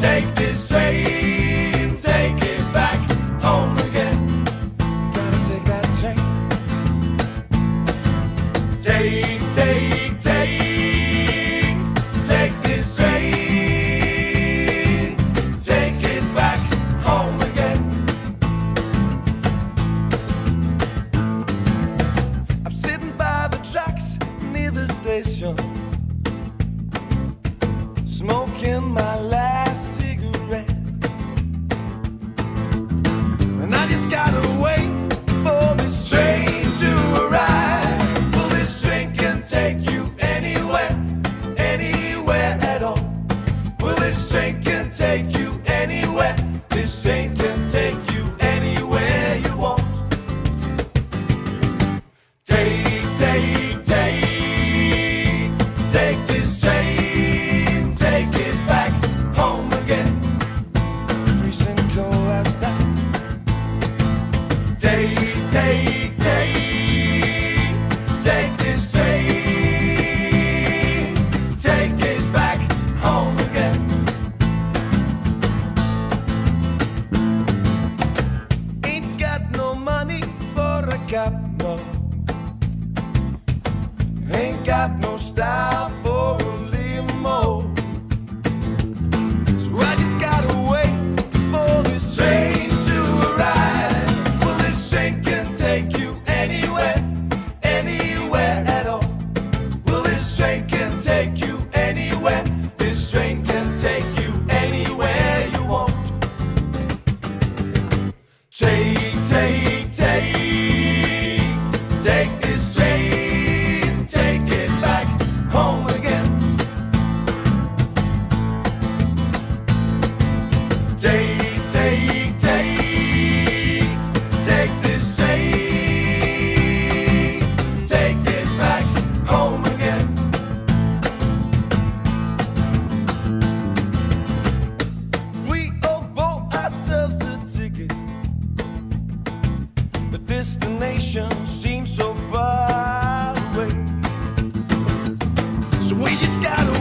take this train, take it back home again. Gotta take that train. Take this train, take it back home again. I'm sitting by the tracks near the station, smoking my last cigarette, and I just gotta wait for this train to arrive. Well, this train can take you anywhere, anywhere at all. Well, this train can take you anywhere. This train can take you anywhere you want. Take this train, take it back home again. Freezing cold outside. Take this train, take it back home again. Ain't got no money for a cab, no. Ain't got no style for a limo, so I just gotta wait for this train to arrive. Well, this train can take you anywhere, anywhere at all. Well, this train can take you anywhere. This train can take you anywhere you want. Take this train, take it back home again. Take this train, take it back home again. We all bought ourselves a ticket. The destination seems so far away, so we just gotta